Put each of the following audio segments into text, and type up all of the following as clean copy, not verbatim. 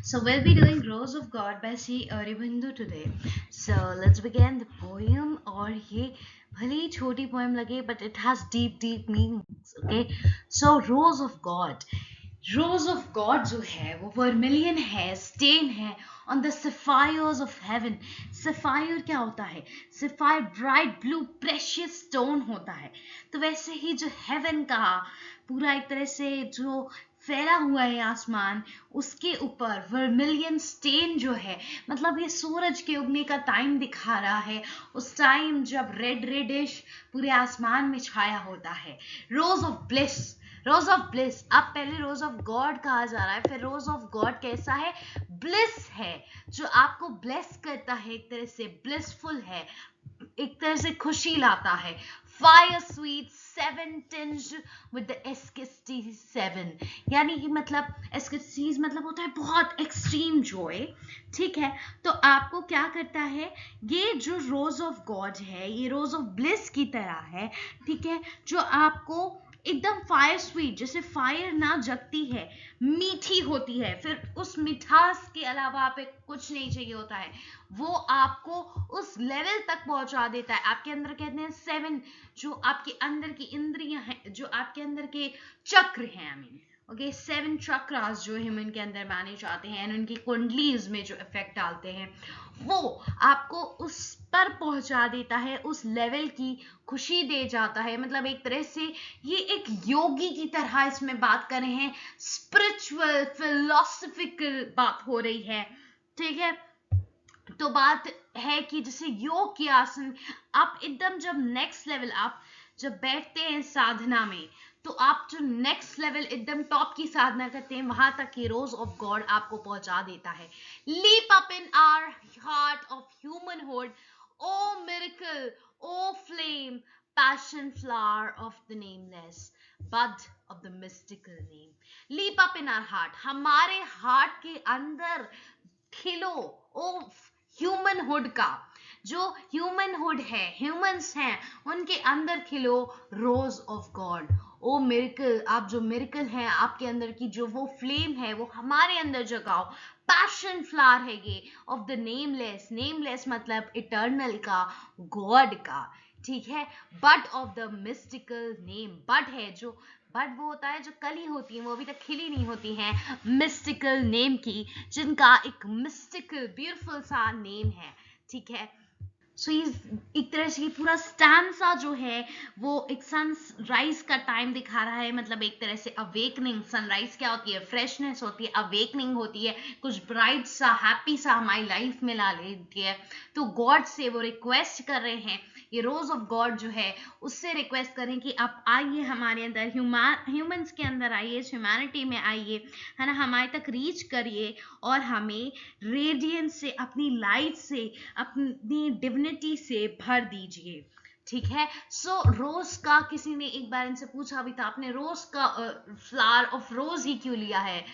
So we'll be doing Rose of God by C. Aurobindo today. So let's begin the poem. और ये भले ही छोटी poem लगे, but it has deep meanings. Okay. So Rose of God. Rose of God जो है वो vermilion है, stain है on the sapphires of heaven. Sapphire क्या होता है? Sapphire bright blue precious stone होता है. तो वैसे ही जो heaven का पूरा एक तरह से जो फैला हुआ है आसमान, उसके ऊपर वर्मिलियन स्टेन जो है, मतलब ये सूरज के उगने का टाइम दिखा रहा है, उस टाइम जब रेडिश पूरे आसमान में छाया होता है. Rose of bliss, rose of bliss. अब पहले रोज ऑफ गॉड कहा जा रहा है, फिर रोज ऑफ गॉड कैसा है? ब्लिस है, जो आपको ब्लेस करता है, एक तरह से ब्लिसफुल है, एक तरह से खुशी लाता है. Fire sweet seven tinged with the ecstasy seven, यानी कि मतलब ecstasy मतलब होता है बहुत एक्सट्रीम जॉय. ठीक है, तो आपको क्या करता है, ये जो रोज ऑफ गॉड है, ये रोज ऑफ ब्लिस की तरह है. ठीक है, जो आपको एकदम फायर स्वीट, जैसे फायर ना जगती है, मीठी होती है, फिर उस मिठास के अलावा आप कुछ नहीं चाहिए होता है, वो आपको उस लेवल तक पहुंचा देता है. आपके अंदर कहते हैं 7, जो आपके अंदर की इंद्रियां हैं, जो आपके अंदर के चक्र हैं, आई मीन ओके, 7 चक्रास जो ह्यूमन के अंदर मैनेज आते हैं, उनकी कुंडलीज में जो इफेक्ट डालते हैं, वो आपको उस पर पहुंचा देता है, उस लेवल की खुशी दे जाता है. मतलब एक तरह से ये एक योगी की तरह इसमें बात कर रहे हैं, स्पिरिचुअल फिलोसफिकल बात हो रही है. ठीक है, तो बात है कि जैसे योग के आसन, आप एकदम जब नेक्स्ट लेवल, आप जब बैठते हैं साधना में, तो आप जो नेक्स्ट लेवल एकदम टॉप की साधना करते हैं, वहां तक की रोज ऑफ गॉड आपको पहुंचा देता है. Leap up in our heart of humanhood, O miracle, O flame, passion flower of the nameless, bud of the mystical name. Leap up in our heart, हमारे हार्ट के अंदर खिलो. ओ ह्यूमनहुड का, जो ह्यूमनहुड है, ह्यूमंस हैं, उनके अंदर खिलो rose of God. O miracle, आप जो मिरेकल हैं, आपके अंदर की जो वो फ्लेम है, वो हमारे अंदर जगाओ. पैशन फ्लावर है ये ऑफ द नेमलेस, नेमलेस मतलब इटर्नल का, गॉड का. ठीक है, but of the mystical name, but है जो, बट वो होता है जो कली होती है, वो अभी तक खिली नहीं होती है, मिस्टिकल नेम की, जिनका एक मिस्टिकल ब्यूटीफुल सा नेम है. ठीक है, सो ये एक तरह से पूरा स्टैंसा जो है वो एक सनराइज का टाइम दिखा रहा है. मतलब एक तरह से अवेकनिंग, सनराइज क्या होती है? फ्रेशनेस होती है, अवेकनिंग होती है, कुछ ब्राइट सा, हैप्पी सा हमारी लाइफ में ला लेती है. तो गॉड से वो रिक्वेस्ट कर रहे हैं, ये रोज ऑफ गॉड जो है उससे रिक्वेस्ट करें कि आप आइए हमारे अंदर, ह्यूमंस के अंदर आइए, ह्यूमैनिटी में आइए, है ना, हमारे तक रीच करिए और हमें रेडियंस से, अपनी लाइट से, अपनी डिविनिटी से भर दीजिए. ठीक है, सो रोज का, किसी ने एक बार इनसे पूछा भी था, आपने रोज का फ्लावर ऑफ रोज ही क्यों लिया है?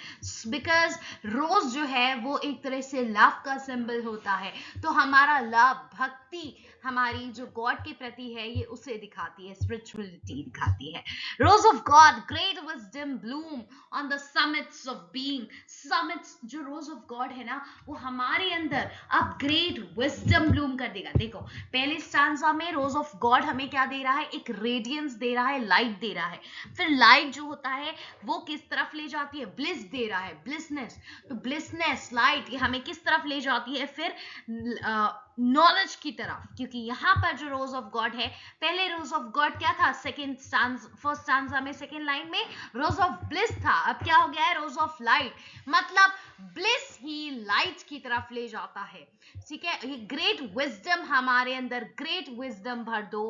बिकॉज रोज जो है वो एक तरह से लव का सिंबल होता है. तो हमारा लव, भक्ति हमारी जो गॉड के प्रति है, ये उसे दिखाती है, स्पिरिचुअलिटी दिखाती है. Rose of God, great wisdom Bloom on the summits of being. Summits, जो रोज ऑफ गॉड है ना, वो हमारे अंदर अब ग्रेट विजडम ब्लूम कर देगा. देखो, पहले स्टांजा में रोज ऑफ गॉड हमें क्या दे रहा है? एक रेडियंस दे रहा है, लाइट दे रहा है. फिर लाइट जो होता है वो किस तरफ ले जाती है? ब्लिस दे रहा है, ब्लिसनेस. तो ब्लिसनेस, लाइट, ये हमें किस तरफ ले जाती है? फिर नॉलेज की तरफ. क्योंकि यहाँ पर जो रोज ऑफ गॉड है, पहले रोज ऑफ गॉड क्या था? सेकंड स्टांजा, फर्स्ट स्टांजा में, सेकंड लाइन में रोज ऑफ ब्लिस था. अब क्या हो गया है? Rose of light. मतलब ब्लिस ही लाइट की तरफ ले जाता है. ठीक है, ये ग्रेट विजडम हमारे अंदर, ग्रेट विजडम भर दो.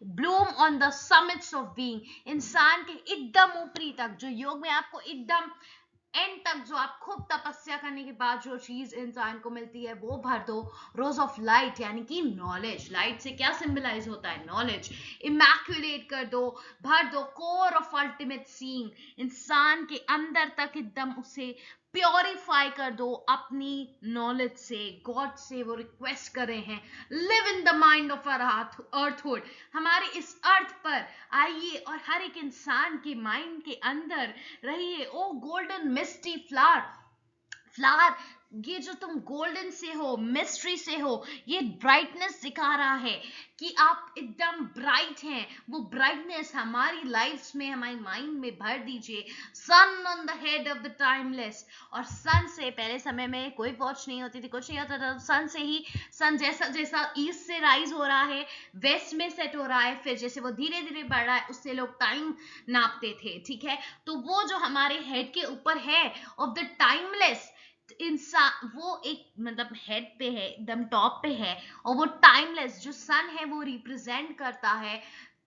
Bloom on the summits of being, इंसान के एकदम ऊपरी तक, जो योग में आपको एकदम एंड तक, जो आप खूब तपस्या करने के बाद जो चीज इंसान को मिलती है, वो भर दो. रोज ऑफ लाइट यानी कि नॉलेज. लाइट से क्या सिंबलाइज होता है? नॉलेज. इमैक्युलेट कर दो, भर दो. कोर ऑफ अल्टीमेट सीइंग, इंसान के अंदर तक एकदम उसे प्योरीफाई कर दो अपनी नॉलेज से, गॉड से वो रिक्वेस्ट कर रहे हैं. Live in the mind of our earthhood, हमारे इस अर्थ पर आइए और हर एक इंसान के माइंड के अंदर रहिए. ओ गोल्डन मिस्टी फ्लावर, फ्लावर, ये जो तुम गोल्डन से हो, मिस्ट्री से हो, ये ब्राइटनेस दिखा रहा है कि आप एकदम ब्राइट हैं। वो ब्राइटनेस हमारी लाइफ्स में, हमारी माइंड में भर दीजिए। Sun on the head of the timeless. और सन से, पहले समय में कोई वॉच नहीं होती थी, कुछ नहीं होता था, सन से ही, सन जैसा जैसा ईस्ट से राइज हो रहा है, वेस्ट में सेट हो रहा है, फिर जैसे वो धीरे धीरे बढ़ रहा है, उससे लोग टाइम नापते थे, ठीक है। तो वो जो हमारे हेड के ऊपर है ऑफ द टाइमलेस इंसान, वो एक मतलब हेड पे है, एकदम टॉप पे है, और वो टाइमलेस जो सन है वो रिप्रेजेंट करता है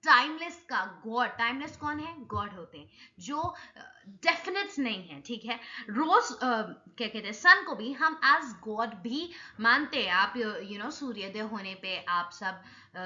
टाइमलेस का गॉड। टाइमलेस कौन है? गॉड होते हैं, जो डेफिनेट नहीं है, ठीक है। रोज क्या कहते हैं, सन को भी हम एज गॉड भी मानते हैं। आप सूर्योदय होने पे आप सब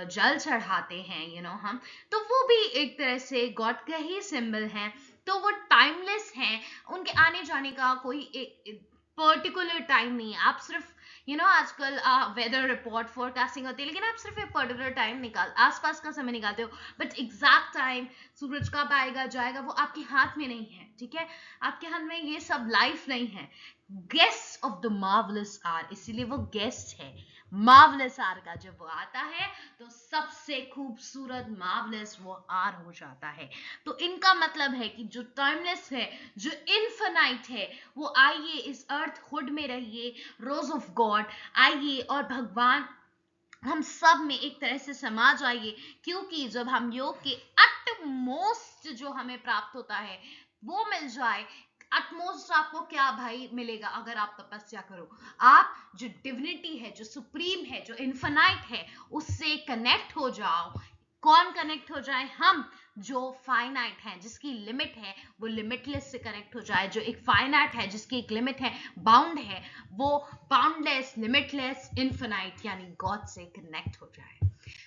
जल चढ़ाते हैं, हम, तो वो भी एक तरह से गॉड का ही सिंबल है। तो वो टाइमलेस हैं, उनके आने जाने का कोई एक पर्टिकुलर टाइम नहीं है। आप सिर्फ आजकल वेदर रिपोर्ट फोरकास्टिंग होती है, लेकिन आप सिर्फ एक पर्टिकुलर टाइम निकाल, आसपास का समय निकालते हो, बट एग्जैक्ट टाइम सूरज कब आएगा जाएगा वो आपके हाथ में नहीं है, ठीक है। आपके हाथ में ये सब लाइफ नहीं है। Guest of the marvellous are, इसीलिए वो गेस्ट है मार्वलस आर का। जब वो आता है तो सबसे खूबसूरत मार्वलस वो आर हो जाता है। तो इनका मतलब है कि जो टाइमलेस है, जो इनफिनाइट है, वो आइए इस अर्थ हुड में रहिए, रोज ऑफ गॉड आइए, और भगवान हम सब में एक तरह से समा जाइए। क्योंकि जब हम योग के अटमोस्ट जो हमें प्राप्त होता है वो मिल जाए, अटमोस्ट आपको क्या भाई मिलेगा अगर आप तपस्या करो? आप जो डिविनिटी है, जो सुप्रीम है, जो इन्फिनाइट है, उससे कनेक्ट हो जाओ। कौन कनेक्ट हो जाए? हम जो फाइनाइट है, जिसकी लिमिट है, वो लिमिटलेस से कनेक्ट हो जाए। जो एक फाइनाइट है, जिसकी एक लिमिट है, बाउंड है, वो बाउंडलेस, लिमिटलेस, इन्फिनाइट यानी गॉड से कनेक्ट हो जाए।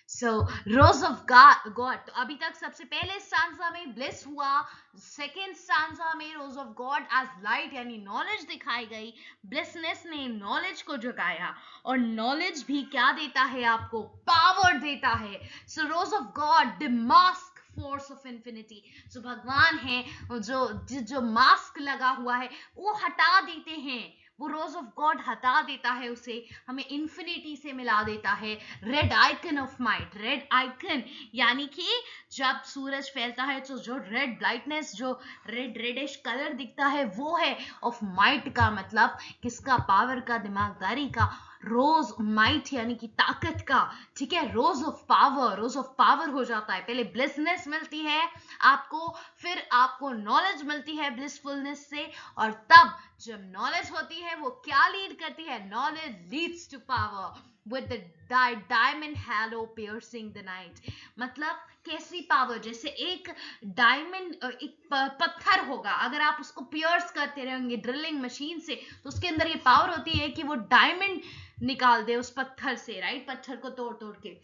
सो रोज ऑफ गॉड, तो अभी तक सबसे पहले स्टांजा में ब्लिस हुआ, सेकेंड स्टांजा में rose of God as light यानी नॉलेज दिखाई गई। ब्लिसनेस ने नॉलेज को जगाया, और नॉलेज भी क्या देता है आपको? पावर देता है। So rose of God the mask force of infinity, जो भगवान है, जो जो मास्क लगा हुआ है वो हटा देते हैं। वो रोज ऑफ गॉड हटा देता है, उसे हमें इंफिनिटी से मिला देता है। Red icon of might, red icon यानी कि जब सूरज फैलता है तो जो रेड ब्राइटनेस, जो रेडिश कलर दिखता है, वो है ऑफ माइट का मतलब किसका? पावर का, दिमागदारी का। रोज माइट यानी कि ताकत का, ठीक है। Rose of power, rose of power हो जाता है। पहले ब्लिसनेस मिलती है आपको, फिर आपको नॉलेज मिलती है ब्लिसफुलनेस से, और तब जब नॉलेज होती है वो क्या लीड करती है? Knowledge leads to power with the diamond halo piercing the night। मतलब कैसी पावर? जैसे एक डायमंड, एक पत्थर होगा, अगर आप उसको पियर्स करते रहेंगे ड्रिलिंग मशीन से, तो उसके अंदर ये पावर होती है कि वो डायमंड निकाल दे उस पत्थर से, राइट? पत्थर को तोड़ तोड़ के।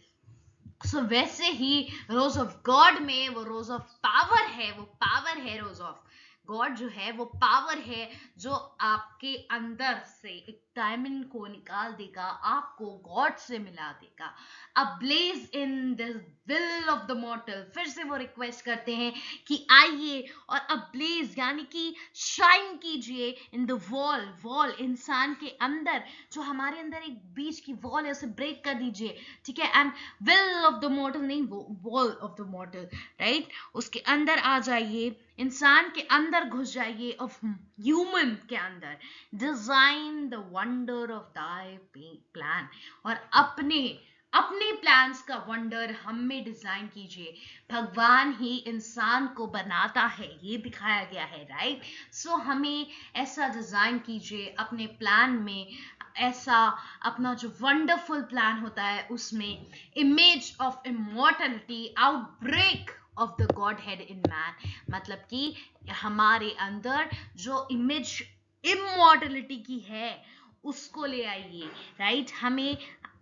सो वैसे ही रोज ऑफ गॉड में वो रोज ऑफ पावर है, वो पावर है। रोज ऑफ गॉड जो है वो पावर है, जो आपके अंदर से एक डायमंड को निकाल देगा, आपको गॉड से मिला देगा। A blaze in the will of the mortal, फिर से वो रिक्वेस्ट करते हैं कि आइए और अ ब्लेज यानी कि शाइन कीजिए इन द वॉल, वॉल इंसान के अंदर, जो हमारे अंदर एक बीच की वॉल है उसे ब्रेक कर दीजिए, ठीक है। एंड विल ऑफ द मॉर्टल नहीं, वो वॉल ऑफ द मॉर्टल, राइट? उसके अंदर आ जाइए, इंसान के अंदर घुस जाइए, ऑफ ह्यूमन के अंदर। Design the wonder of thy plan, और अपने अपने प्लान्स का वंडर हम में डिजाइन कीजिए। भगवान ही इंसान को बनाता है, ये दिखाया गया है, राइट? सो हमें ऐसा डिजाइन कीजिए अपने प्लान में, ऐसा अपना जो वंडरफुल प्लान होता है उसमें, image of immortality, outbreak of the God head in man, मतलब कि हमारे अंदर जो इमेज इमॉर्टलिटी की है उसको ले आइए, राइट? हमें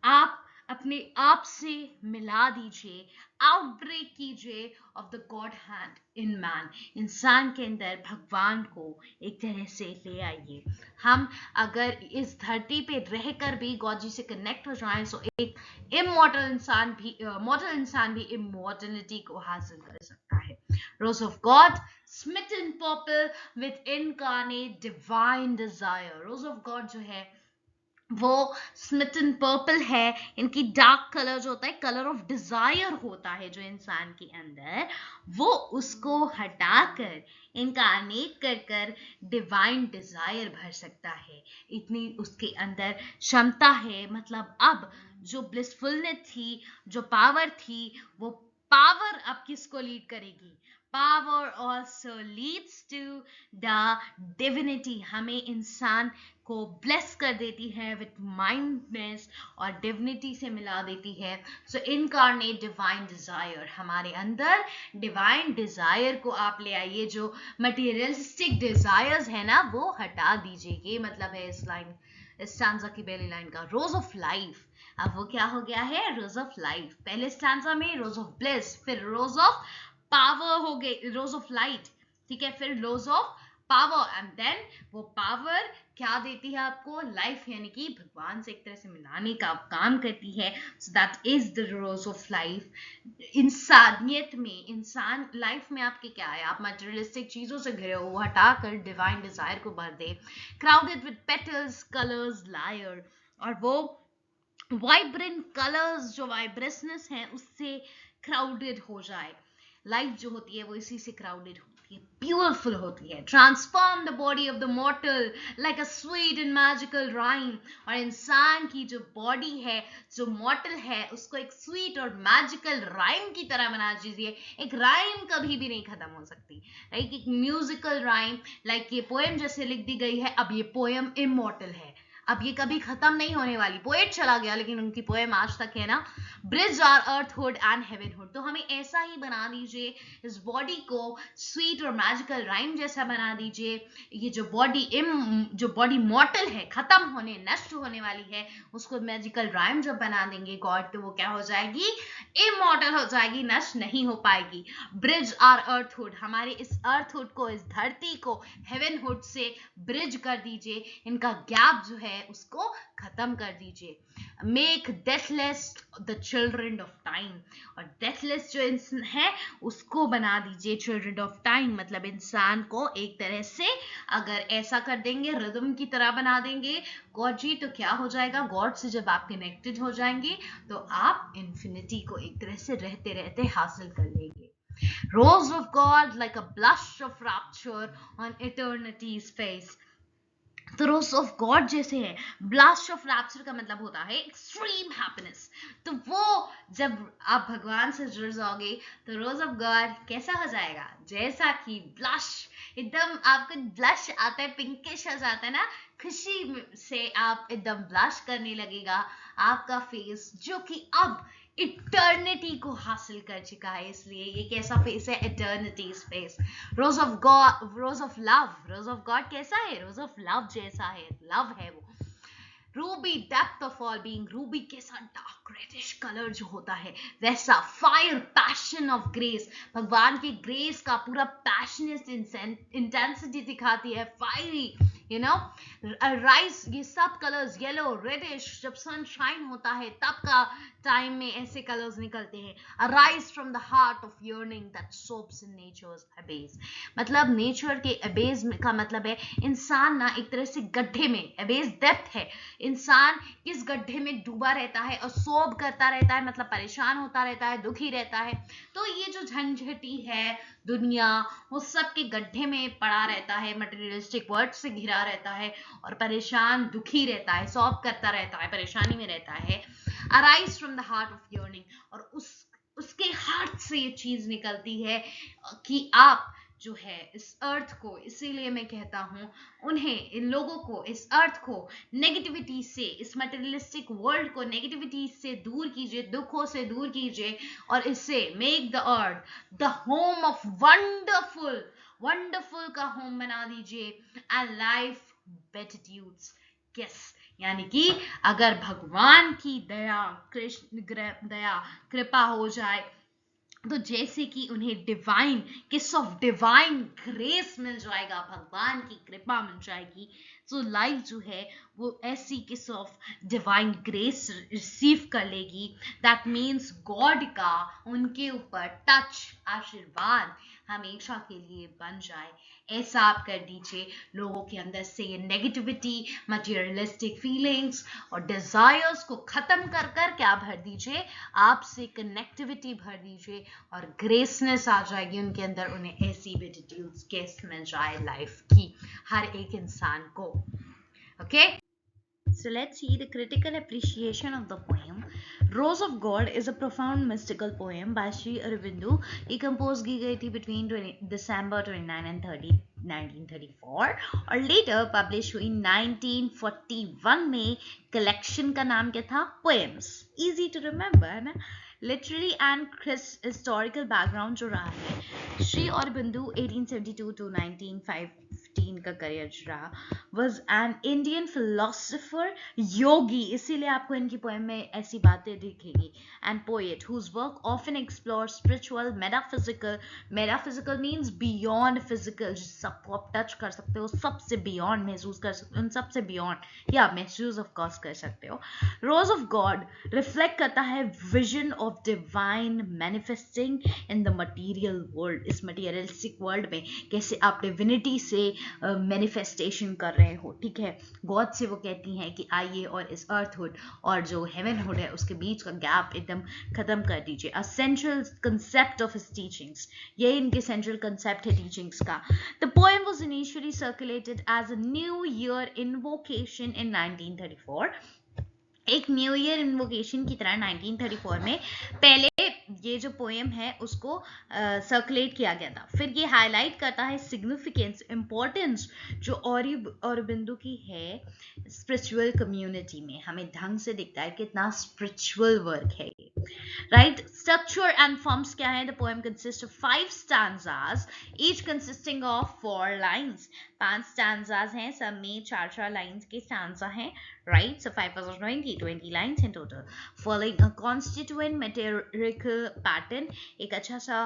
आप अपने आप से मिला दीजिए, आउटब्रेक कीजिए of the God hand in man, इंसान के अंदर भगवान को एक तरह से ले आइए। हम अगर इस धरती पे रहकर भी गॉड जी से कनेक्ट हो जाएं, सो एक इमॉर्टल इंसान भी, मॉर्टल इंसान भी इमॉर्टलिटी को हासिल कर सकता है। Rose of God, smitten purple with incarnate divine desire. Rose of God जो है वो स्मिटन पर्पल है, इनकी डार्क कलर जो होता है कलर ऑफ डिजायर होता है जो इंसान के अंदर, वो उसको हटाकर इनकारनेट कर कर डिवाइन डिजायर भर सकता है। इतनी उसके अंदर क्षमता है। मतलब अब जो ब्लिसफुलनेस थी, जो पावर थी, वो पावर अब किसको लीड करेगी? Power also leads to the divinity. हमें इंसान को ब्लेस कर देती है विथ माइंडनेस और डिविनिटी से मिला देती है। सो इनकारनेट डिवाइन डिजायर, हमारे अंदर डिवाइन डिजायर को आप ले आइए। जो मटेरियलिस्टिक डिजायर्स है ना, वो हटा दीजिए। ये मतलब है इस लाइन, इस स्टैंजा की पहली लाइन का। रोज ऑफ लाइफ, अब वो क्या हो गया है? Rose of life. पहले स्टैंजा में रोज ऑफ ब्लिस, फिर रोज ऑफ पावर हो गई, रोज ऑफ लाइट, ठीक है, फिर rose of power, and then वो पावर क्या देती है आपको? लाइफ, यानी कि भगवान से एक तरह से मिलाने का काम करती है। So that is the rose of life. इंसानियत में, इंसान लाइफ में आपके क्या है? आप मटेरियलिस्टिक चीजों से घिरे हो, वो हटाकर डिवाइन डिजायर को भर दे। Crowded with petals, colours, lyre, और वो वाइब्रेंट कलर्स, जो वाइब्रेसनेस है उससे क्राउडेड हो जाए। लाइफ जो होती है वो इसी से क्राउडेड होती है, ब्यूटीफुल होती है। Transform the body of the मॉर्टल like a sweet and magical rhyme. और इंसान की जो बॉडी है, जो मॉर्टल है, उसको एक स्वीट और मैजिकल राइम की तरह बना दीजिए। एक राइम कभी भी नहीं खत्म हो सकती, राइट? एक म्यूजिकल राइम, लाइक ये पोएम जैसे लिख दी गई है, अब ये पोएम इमॉर्टल है, अब ये कभी खत्म नहीं होने वाली। पोएट चला गया लेकिन उनकी पोएम आज तक है ना। Bridge our earthhood and heavenhood. तो हमें ऐसा ही बना दीजिए, इस बॉडी को स्वीट और मैजिकल राइम जैसा बना दीजिए। ये जो बॉडी मॉर्टल है, खत्म होने, नष्ट होने वाली है, उसको मैजिकल राइम जब बना देंगे गॉड, तो वो क्या हो जाएगी? इमॉर्टल हो जाएगी, नष्ट नहीं हो पाएगी। ब्रिज आर अर्थहुड, हमारे इस अर्थहुड को, इस धरती को हेवनहुड से ब्रिज कर दीजिए। इनका गैप जो है उसको खत्म कर दीजिए। Make deathless the children of time, और डेथलेस जो इंसान है उसको बना दीजिए चिल्ड्रन ऑफ टाइम। मतलब इंसान को एक तरह से अगर ऐसा कर देंगे, रिदम की तरह बना देंगे गॉड जी, तो क्या हो जाएगा? गॉड से जब आप कनेक्टेड हो जाएंगे तो आप इन्फिनिटी को एक तरह से रहते रहते हासिल कर लेंगे। Rose of God like a blush of rapture on eternity's face. तो रोज ऑफ गॉड जैसे है, ब्लास्ट ऑफ रैप्चर का मतलब होता है एक्सट्रीम हैप्पीनेस। तो वो जब आप भगवान से जुड़ जाओगे तो रोज ऑफ गॉड कैसा हो जाएगा? जैसा कि ब्लश, एकदम आपको ब्लश आता है, पिंकिश हो जाता है ना, खुशी से आप एकदम ब्लश करने लगेगा आपका फेस, जो कि अब इटर्निटी को हासिल कर चुका है। इसलिए ये कैसा फेस है? Eternity face. Rose of God, rose of love, rose of God कैसा है? रोज ऑफ लव जैसा है, लव है वो। Ruby, depth of all being, Ruby कैसा? डार्क रेडिश कलर जो होता है वैसा। फायर, पैशन ऑफ ग्रेस, भगवान की ग्रेस का पूरा पैशनेट इंटेंसिटी दिखाती है, फायरी, यू नो। राइस, ये सब कलर्स, येलो, रेडिश, जब सनशाइन होता है तब का टाइम में ऐसे कलर्स निकलते हैं। Arise from the heart of yearning that soaks in nature's abyss। मतलब नेचर के अबेज का मतलब है इंसान ना एक तरह से गड्ढे में, अबेज डेप्थ है, इंसान किस गड्ढे में डूबा रहता है और सोब करता रहता है, मतलब परेशान होता रहता है, दुखी रहता है। तो ये जो झंझटी है दुनिया, वो सब के गड्ढे में पड़ा रहता है, मटेरियलिस्टिक वर्ड से घिरा रहता है और परेशान, दुखी रहता है, सॉल्व करता रहता है, परेशानी में रहता है। Arise from the heart of yearning, और उसके हार्ट से ये चीज निकलती है कि आप जो है इस अर्थ को, इसीलिए मैं कहता हूं उन्हें, इन लोगों को, इस अर्थ को नेगेटिविटी से, इस मटेरियलिस्टिक वर्ल्ड को नेगेटिविटी से दूर कीजिए, दुखों से दूर कीजिए, और इससे make the earth the home of wonderful, wonderful का होम बना दीजिए, एंड लाइफ बेटिट्यूड्स। यस, यानी कि अगर भगवान की दया, कृष्ण दया, कृपा हो जाए, तो जैसे कि उन्हें डिवाइन किस ऑफ डिवाइन ग्रेस मिल जाएगा, भगवान की कृपा मिल जाएगी, सो लाइफ जो है वो ऐसी किस ऑफ डिवाइन ग्रेस रिसीव कर लेगी, दैट मीन्स गॉड का उनके ऊपर टच, आशीर्वाद हमेशा के लिए बन जाए। ऐसा आप कर दीजिए, लोगों के अंदर से ये नेगेटिविटी, मटेरियलिस्टिक फीलिंग्स और डिजायर्स को खत्म कर कर क्या भर दीजिए, आपसे कनेक्टिविटी भर दीजिए और ग्रेसनेस आ जाएगी उनके अंदर। उन्हें ऐसी एटीट्यूड्स केस मिल जाए लाइफ की हर एक इंसान को। Okay, so let's see the critical appreciation of the poem. Rose of God is a profound mystical poem by Sri Aurobindo. ये compose की गई थी between December 29 and 30 1934 और later published हुई 1941 में। collection का नाम क्या था? Poems. Easy to remember है ना? Literary and historical background जो रहा है, श्री औरबिंदु 1872 to 1915 का करियर रहा, was an Indian philosopher, योगी, इसीलिए आपको इनकी पोएम में ऐसी बातें दिखेगी, and poet whose work often explores spiritual, metaphysical means beyond physical, जिस सबको आप टच कर सकते हो, सबसे beyond महसूस कर सकते हो, उन सबसे beyond या महसूस of course कर सकते हो। Rose of God reflect करता है vision of divine manifesting in the material world, इस materialistic world में कैसे आप divinity से manifestation कर रहे हो, ठीक है। गॉड से वो कहती हैं कि आइए और इस अर्थहुड और जो हेवनहुड है उसके बीच का गैप एकदम खत्म कर दीजिए। A central concept of his teachings, ये इनके सेंट्रल कंसेप्ट है टीचिंग्स का। The poem was initially circulated as a new year invocation in 1934, एक न्यू ईयर इन्वोकेशन की तरह 1934 में पहले ये जो पोएम है उसको सर्कुलेट किया गया था। फिर ये हाईलाइट करता है सिग्निफिकेंस, इंपॉर्टेंस जो औरबिंदु की है स्पिरिचुअल कम्युनिटी में। हमें ढंग से दिखता है कितना स्पिरिचुअल वर्क है ये, राइट। स्ट्रक्चर एंड फॉर्म्स क्या है? The poem consist of 5 stanzas, each consisting of 4 lines. 5 stanzas हैं, सब में 4 लाइन्स के स्टैंजा हैं, right? So 5 plus 20 lines in total, following a constituent metrical pattern. एक अच्छा सा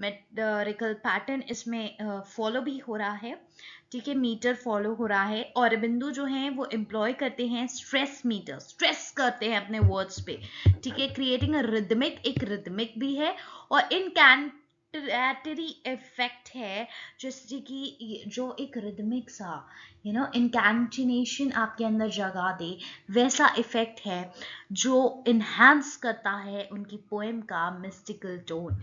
metrical pattern इसमें फॉलो भी हो रहा है, ठीक है, मीटर फॉलो हो रहा है। और बिंदु जो हैं वो एम्प्लॉय करते हैं स्ट्रेस मीटर, स्ट्रेस करते हैं अपने वर्ड्स पे, ठीक है, क्रिएटिंग अ रिदमिक, एक रिदमिक भी है और इनकैंटेटरी इफेक्ट है, जैसे कि जो एक रिदमिक सा इनकैंटिनेशन आपके अंदर जगा दे, वैसा इफेक्ट है जो इन्हांस करता है उनकी पोएम का mystical tone.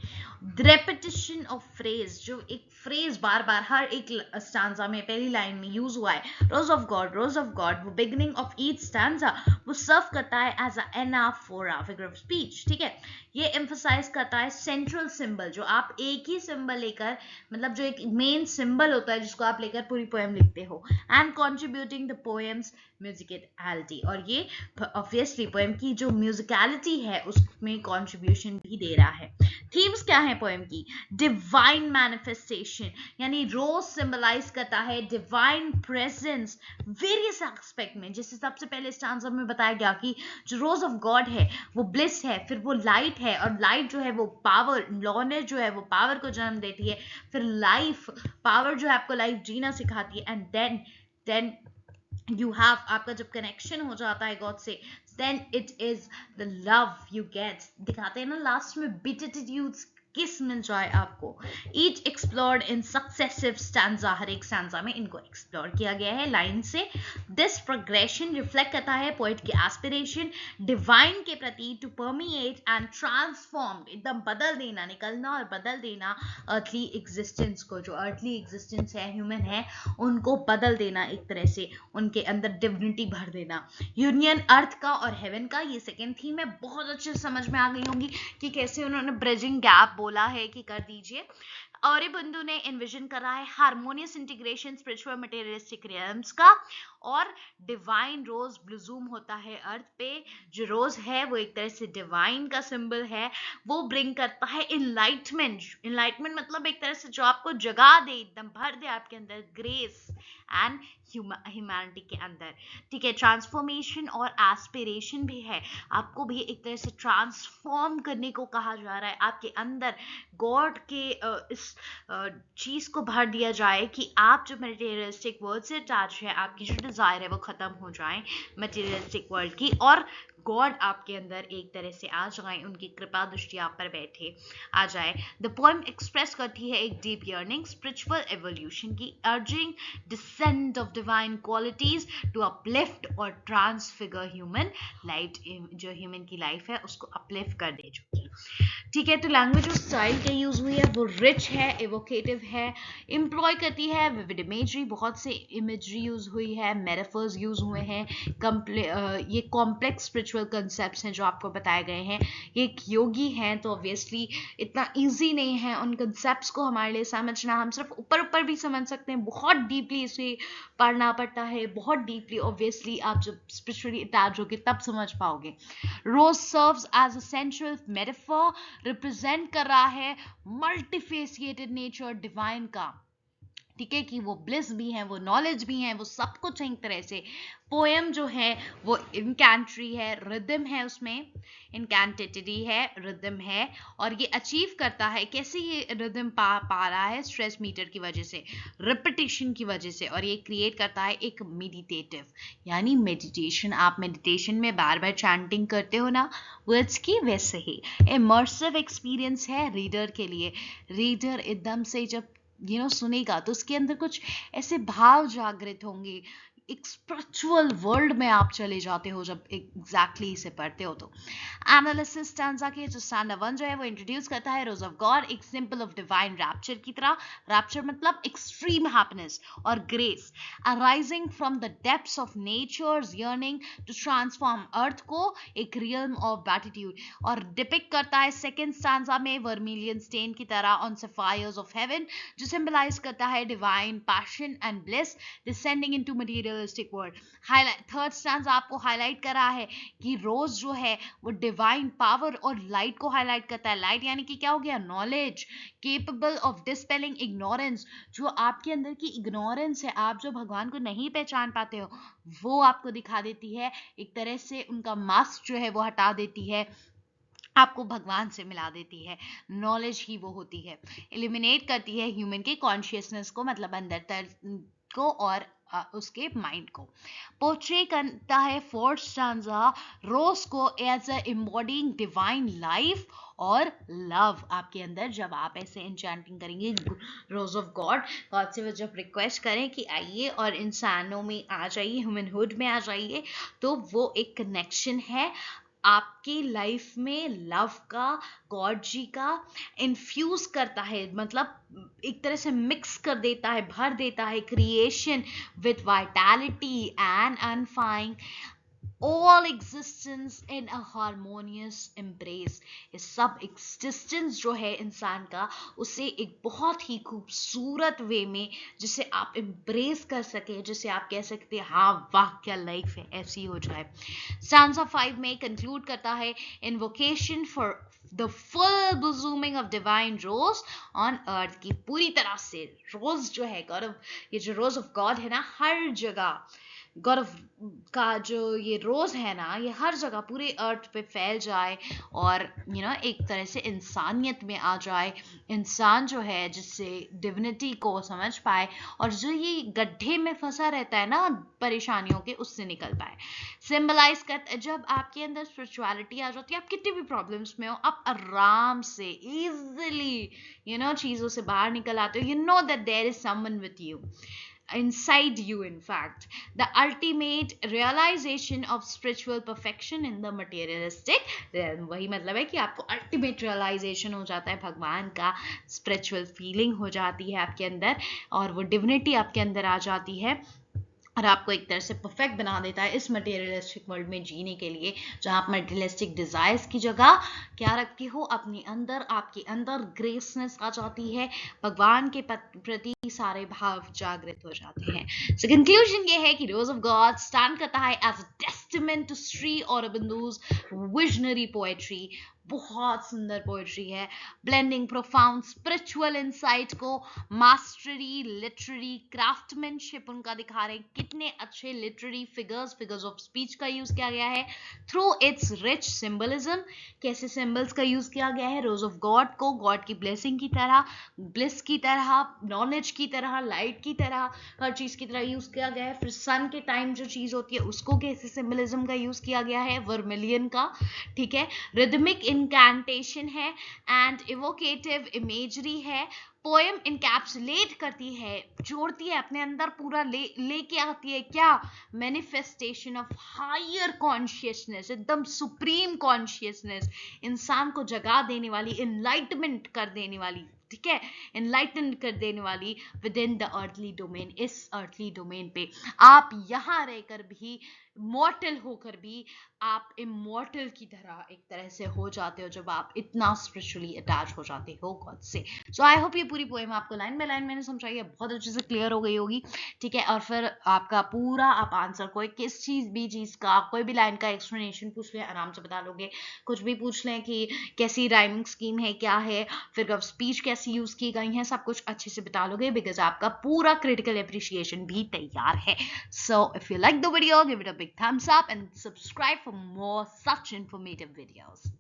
Repetition of phrase, जो एक फ्रेज बार बार हर एक स्टांजा में पहली लाइन में यूज हुआ है, rose of God, rose of God, वो बिगिनिंग ऑफ ईच स्टांजा वो सर्व करता है as a anaphora, figure of speech, ठीक है। ये एम्फसाइज करता है सेंट्रल सिंबल, जो आप एक ही सिंबल लेकर, मतलब जो एक मेन सिंबल होता है जिसको आप लेकर पूरी पोएम लिखते हो, and contributing the poem's musicality, और ये ऑब्वियसली पोएम की जो म्यूजिकलिटी है उसमें कंट्रीब्यूशन भी दे रहा है। थीम्स क्या है पोएम की? डिवाइन मैनिफेस्टेशन, यानी रोज सिंबलाइज करता है डिवाइन प्रेजेंस वेरियस एस्पेक्ट में। जैसे सबसे पहले स्टांजा में बताया गया कि जो रोज ऑफ गॉड है वो ब्लिस है, फिर वो लाइट है, और लाइट जो है वो पावर, नॉलेज जो है वो पावर को जन्म देती है, फिर लाइफ, पावर जो है आपको लाइफ जीना सिखाती है, एंड देन you have, आपका जब कनेक्शन हो जाता है गॉड से, then it is the love you get, दिखाते हैं ना लास्ट में beatitudes किस मिल जाए आपको। Each explored in successive stanza, हर एक स्टैंजा में इनको एक्सप्लोर किया गया है लाइन से। दिस प्रोग्रेशन रिफ्लेक्ट करता है पोएट की एस्पिरेशन डिवाइन के प्रति, टू परमिएट एंड ट्रांसफॉर्म, एकदम बदल देना, निकलना और बदल देना अर्थली एग्जिस्टेंस को, जो अर्थली एग्जिस्टेंस है, ह्यूमन है, उनको बदल देना, एक तरह से उनके अंदर डिविनिटी भर देना। यूनियन अर्थ का और हेवन का, ये सेकेंड थीम है, बहुत अच्छे समझ में आ गई होंगी कि कैसे उन्होंने ब्रिजिंग गैप बोला है कि कर दीजिए। औरबिंदु ने इन्विजन करा है हार्मोनियस इंटीग्रेशन स्पिरिचुअल मटेरियलिस्टिक रियल्म्स का, और डिवाइन रोज ब्लूम होता है अर्थ पे। जो रोज है वो एक तरह से डिवाइन का सिंबल है, वो ब्रिंग करता है इनलाइटमेंट। इनलाइटमेंट मतलब एक तरह से जो आपको जगा दे, एकदम भर दे आपके अंदर ग्रेस एंड ह्यूमैनिटी के अंदर, ठीक है। ट्रांसफॉर्मेशन और एस्पिरेशन भी है, आपको भी एक तरह से ट्रांसफॉर्म करने को कहा जा रहा है, आपके अंदर गॉड के चीज को भर दिया जाए कि आप जो मटेरियलिस्टिक वर्ड से अटैच है, आपकी जो डिजायर है वो खत्म हो जाए मटेरियलिस्टिक वर्ल्ड की, और गॉड आपके अंदर एक तरह से आ जाए, उनकी कृपा दृष्टि आप पर बैठे आ जाए। द पोएम एक्सप्रेस करती है एक डीप यर्निंग स्पिरिचुअल एवोल्यूशन की, urging descent of divine qualities to uplift और ट्रांसफिगर ह्यूमन लाइफ, जो ह्यूमन की लाइफ है उसको अपलिफ्ट कर दे चुकी। ठीक है, तो लैंग्वेज और स्टाइल क्या यूज हुई है, वो रिच है, एवोकेटिव है, एम्प्लॉय करती है विविड इमेजरी, बहुत से इमेजरी यूज हुई है, मेटाफर्स यूज हुए हैं, ये कॉम्प्लेक्स स्पिरिचुअल कंसेप्ट्स हैं जो आपको बताए गए हैं। ये एक योगी हैं तो ऑब्वियसली इतना इजी नहीं है उन कंसेप्ट्स को हमारे लिए समझना, हम सिर्फ ऊपर ऊपर भी समझ सकते हैं, बहुत डीपली इसे पढ़ना पड़ता है, बहुत डीपली। ऑब्वियसली आप जब स्पिरिचुअली अटैच होगे तब समझ पाओगे। Rose serves as a central metaphor, represent कर रहा है मल्टीफेसिएटेड नेचर डिवाइन का, ठीक है, कि वो ब्लिस भी है, वो नॉलेज भी है, वो सब कुछ एक तरह से। पोएम जो है वो इनकैंट्री है, रिदम है उसमें, इनकैंटेटरी है, रिदम है, और ये अचीव करता है कैसे, ये रिदम पा रहा है स्ट्रेस मीटर की वजह से, रिपीटिशन की वजह से, और ये क्रिएट करता है एक मेडिटेटिव, यानी मेडिटेशन। आप मेडिटेशन में बार बार चैंटिंग करते हो ना वर्ड्स की, वैसे ही इमर्सिव एक्सपीरियंस है रीडर के लिए। रीडर एकदम से जब सुनेगा तो उसके अंदर कुछ ऐसे भाव जागृत होंगे, एक स्पिरिचुअल वर्ल्ड में आप चले जाते हो जब एग्जैक्टली इसे पढ़ते हो। तो एनालिसिस स्टैंजा के जो स्टैंडा 1 जो है वो इंट्रोड्यूस करता है रोज ऑफ गॉड, एक सिंपल ऑफ डिवाइन रैप्चर की तरह। रैप्चर मतलब एक्सट्रीम हैप्पीनेस और grace arising from the depths of nature's yearning to transform earth को एक रियल्म ऑफ बैटिट्यूड, और डिपिक्ट करता है सेकंड स्टैंजा में वर्मिलियन स्टेन की तरह ऑन सफायर्स ऑफ हेवन, जो सिंबलाइज करता है divine passion and bliss descending into materialistic world. Third stanza आपको हाईलाइट कर रहा है कि रोज जो है वो डिवाइन पावर और लाइट को हाईलाइट करता है। लाइट यानी कि क्या हो गया, नॉलेज, केपेबल ऑफ डिस्पेलिंग इग्नोरेंस, जो आपके अंदर की इग्नोरेंस है, आप जो भगवान को नहीं पहचान पाते हो, वो आपको दिखा देती है, एक तरह से उनका मास्क जो है वो हटा देती है, आपको भगवान से मिला देती है। नॉलेज ही वो होती है, इलिमिनेट करती है ह्यूमन के कॉन्शियसनेस को, मतलब अंदर को, और उसके माइंड को। पोर्ट्रे करता है फोर्थ स्टैंजा रोज को as a embodying divine life और लव। आपके अंदर जब आप ऐसे एन्चेंटिंग करेंगे रोज ऑफ गॉड, गॉड से जब रिक्वेस्ट करें कि आइए और इंसानों में आ जाइए, ह्यूमनहुड में आ जाइए, तो वो एक कनेक्शन है आपकी लाइफ में लव का, गॉड जी का इन्फ्यूज करता है, मतलब एक तरह से मिक्स कर देता है, भर देता है creation with vitality and unfailing all existence in a harmonious embrace। इस सब existence जो है इंसान का, उसे एक बहुत ही खूबसूरत वे में जिसे आप embrace कर सके, जिसे आप कह सकते हैं हाँ वाह क्या लाइफ है, ऐसी हो जाए। स्टैंजा 5 में कंक्लूड करता है invocation for the full blossoming of divine rose on earth, की पूरी तरह से रोज जो है गॉड ऑफ, ये जो रोज ऑफ गॉड है ना, हर जगह गॉड ऑफ का जो ये रोज है ना, ये हर जगह पूरे अर्थ पे फैल जाए, और एक तरह से इंसानियत में आ जाए। इंसान जो है जिससे डिविनिटी को समझ पाए, और जो ये गड्ढे में फंसा रहता है ना परेशानियों के, उससे निकल पाए। सिंबलाइज कर, जब आपके अंदर स्पिरिचुअलिटी आ जाती है, आप कितनी भी प्रॉब्लम्स में हो, आप आराम से इजिली चीजों से बाहर निकल आते हो। You know that there is someone with you, inside you, in fact, the ultimate realization of spiritual perfection in the materialistic realm। वही मतलब है कि आपको ultimate realization हो जाता है भगवान का, spiritual feeling हो जाती है आपके अंदर, और वो divinity आपके अंदर आ जाती है, और आपको एक तरह से परफेक्ट बना देता है इस मटेरियलिस्टिक वर्ल्ड में जीने के लिए, जहां आप मटेरियलिस्टिक डिजायर्स की जगह क्या रखते हो अपने अंदर, आपके अंदर ग्रेसनेस आ जाती है, भगवान के प्रति सारे भाव जागृत हो जाते हैं। सो कंक्लूजन ये है कि रोज ऑफ गॉड स्टैंड करता है as a testament to Shri Aurobindo's visionary poetry, बहुत सुंदर पोएट्री है, ब्लेंडिंग प्रोफाउंड स्पिरिचुअल इंसाइट को मास्टरी, लिटरेरी क्राफ्टमैनशिप उनका दिखा रहे हैं। कितने अच्छे लिटरेरी फिगर्स ऑफ स्पीच का यूज किया गया है थ्रू इट्स रिच सिंबलिज्म। कैसे सिंबल्स का यूज किया गया है, रोज ऑफ गॉड को गॉड की ब्लेसिंग की तरह, ब्लिस की तरह, नॉलेज की तरह, लाइट की तरह, हर चीज की तरह यूज किया गया है। फिर सन के टाइम जो चीज होती है उसको कैसे सिंबलिज्म का यूज किया गया है, वर्मिलियन का, ठीक है। रिदमिक इनकैंटेशन है एंड इवोकेटिव इमेजरी है। पोएम इनकैप्सुलेट करती है, जोड़ती है अपने अंदर, पूरा लेके आती है क्या, मैनिफेस्टेशन ऑफ हायर कॉन्शियसनेस, एकदम सुप्रीम कॉन्शियसनेस, इंसान को जगा देने वाली, इनलाइटमेंट कर देने वाली, ठीक है, इनलाइटन कर देने वाली with in the earthly domain. इस अर्थली डोमेन पे आप यहां रहकर भी, मॉर्टल होकर भी आप इमॉर्टल की तरह एक तरह से हो जाते हो जब आप इतना स्पिरिचुअली अटैच हो जाते हो गॉड से। सो आई होप ये पूरी पोएम आपको लाइन बाय लाइन मैंने समझाई है, बहुत अच्छे से क्लियर हो गई होगी, ठीक है। और फिर आपका पूरा आप आंसर, कोई किस चीज का कोई भी लाइन का एक्सप्लेनेशन पूछ लें आराम से बता लोगे। कुछ भी पूछ लें कि कैसी राइमिंग स्कीम है, क्या है, फिर स्पीच कैसी यूज की गई है, सब कुछ अच्छे से बता लोगे, बिकॉज आपका पूरा क्रिटिकल एप्रिसिएशन भी तैयार है। So if you like the video, give it a big thumbs up and subscribe for more such informative videos.